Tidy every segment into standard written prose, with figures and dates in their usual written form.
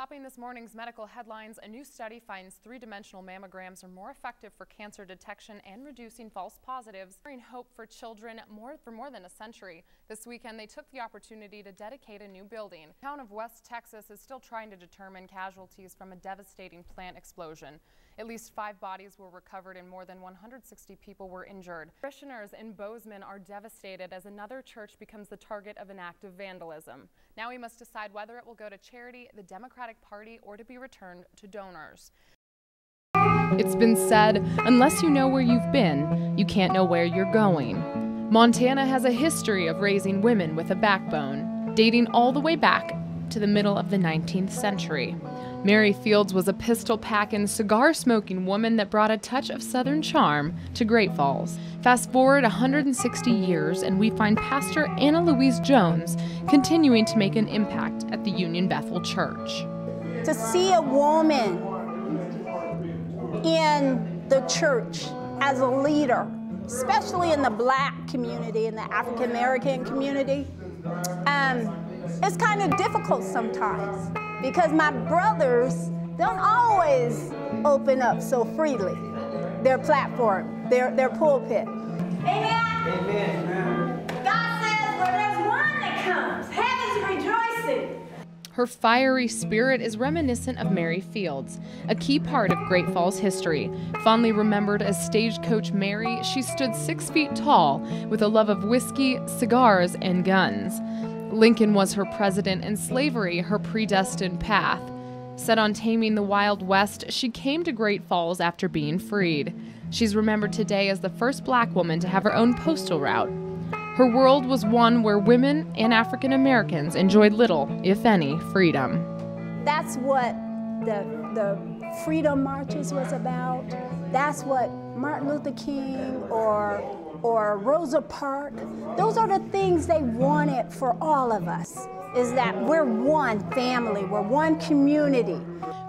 Topping this morning's medical headlines, a new study finds three-dimensional mammograms are more effective for cancer detection and reducing false positives, offering hope for children for more than a century. This weekend, they took the opportunity to dedicate a new building. The town of West Texas is still trying to determine casualties from a devastating plant explosion. At least 5 bodies were recovered and more than 160 people were injured. Parishioners in Bozeman are devastated as another church becomes the target of an act of vandalism. Now we must decide whether it will go to charity, the Democratic Party, or to be returned to donors. It's been said, unless you know where you've been, you can't know where you're going. Montana has a history of raising women with a backbone, dating all the way back to the middle of the 19th century. Mary Fields was a pistol-packing, cigar-smoking woman that brought a touch of Southern charm to Great Falls. Fast forward 160 years, and we find Pastor Anna Louise Jones continuing to make an impact at the Union Bethel Church. To see a woman in the church as a leader, especially in the Black community, in the African American community, it's kind of difficult sometimes because my brothers don't always open up so freely their platform, their pulpit. Amen? Amen. God says, well, there's one that comes. Heaven's rejoicing. Her fiery spirit is reminiscent of Mary Fields, a key part of Great Falls history. Fondly remembered as Stagecoach Mary, she stood 6 feet tall with a love of whiskey, cigars, and guns. Lincoln was her president and slavery her predestined path. Set on taming the Wild West, she came to Great Falls after being freed. She's remembered today as the first Black woman to have her own postal route. Her world was one where women and African Americans enjoyed little, if any, freedom. That's what the freedom marches was about. That's what Martin Luther King or Rosa Parks, those are the things they wanted for all of us, is that we're one family, we're one community.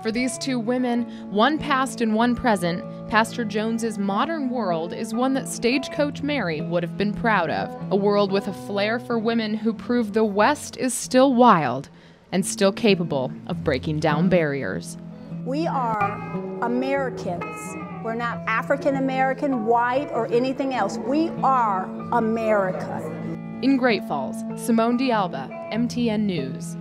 For these two women, one past and one present, Pastor Jones's modern world is one that Stagecoach Mary would have been proud of. A world with a flair for women who prove the West is still wild and still capable of breaking down barriers. We are Americans. We're not African American, white, or anything else. We are America. In Great Falls, Simone DeAlba, MTN News.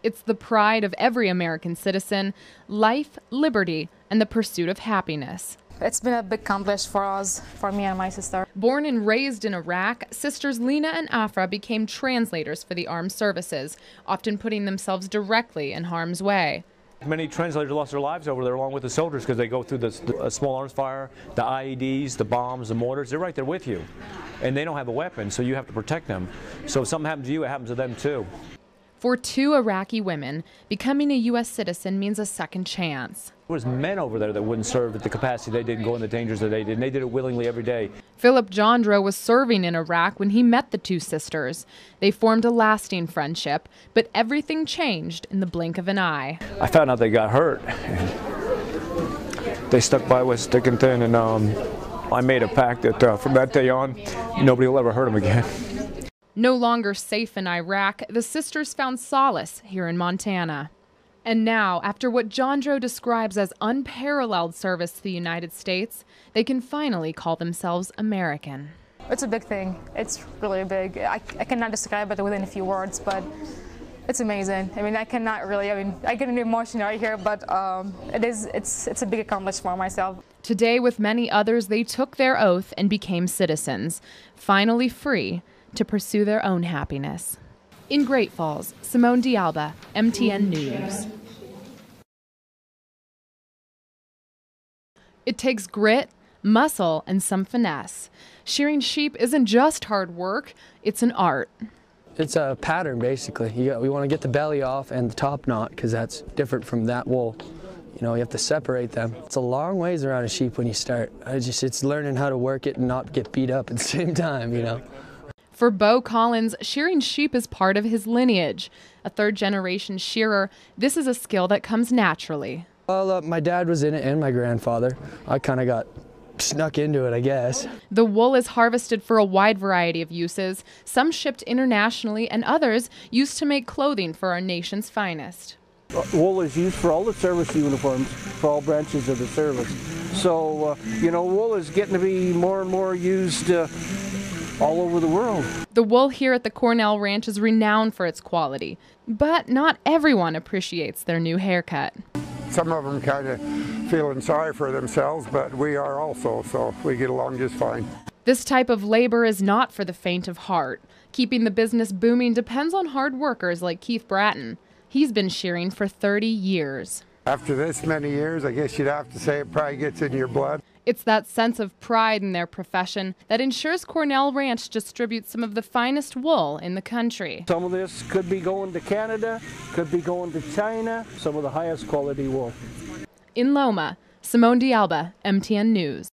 It's the pride of every American citizen, life, liberty, and the pursuit of happiness. It's been a big accomplishment for us, for me and my sister. Born and raised in Iraq, sisters Lena and Afra became translators for the armed services, often putting themselves directly in harm's way. Many translators lost their lives over there along with the soldiers because they go through the small arms fire, the IEDs, the bombs, the mortars. They're right there with you. And they don't have a weapon, so you have to protect them. So if something happens to you, it happens to them too. For two Iraqi women, becoming a U.S. citizen means a second chance. There was men over there that wouldn't serve at the capacity they did and go in the dangers that they did, and they did it willingly every day. Philip Jondro was serving in Iraq when he met the two sisters. They formed a lasting friendship, but everything changed in the blink of an eye. I found out they got hurt. They stuck by with thick and thin, and I made a pact that from that day on, nobody will ever hurt them again. No longer safe in Iraq, the sisters found solace here in Montana. And now, after what Jondro describes as unparalleled service to the United States, they can finally call themselves American. It's a big thing. It's really big. I cannot describe it within a few words, but it's amazing. I mean, I get emotional right here, but it's a big accomplishment for myself. Today, with many others, they took their oath and became citizens, finally free to pursue their own happiness. In Great Falls, Simone DeAlba, MTN News. It takes grit, muscle, and some finesse. Shearing sheep isn't just hard work, it's an art. It's a pattern, basically. We want to get the belly off and the top knot, because that's different from that wool. You know, you have to separate them. It's a long ways around a sheep when you start. It's learning how to work it and not get beat up at the same time, you know. For Bo Collins, shearing sheep is part of his lineage. A third-generation shearer, this is a skill that comes naturally. Well, my dad was in it and my grandfather. I kind of got snuck into it, I guess. The wool is harvested for a wide variety of uses, some shipped internationally and others used to make clothing for our nation's finest. Wool is used for all the service uniforms, for all branches of the service. So, you know, wool is getting to be more and more used all over the world. The wool here at the Cornell Ranch is renowned for its quality, but not everyone appreciates their new haircut. Some of them kind of feeling sorry for themselves, but we are also, so we get along just fine. This type of labor is not for the faint of heart. Keeping the business booming depends on hard workers like Keith Bratton. He's been shearing for 30 years. After this many years, I guess you'd have to say it probably gets in your blood. It's that sense of pride in their profession that ensures Cornell Ranch distributes some of the finest wool in the country. Some of this could be going to Canada, could be going to China, some of the highest quality wool. In Loma, Simone DeAlba, MTN News.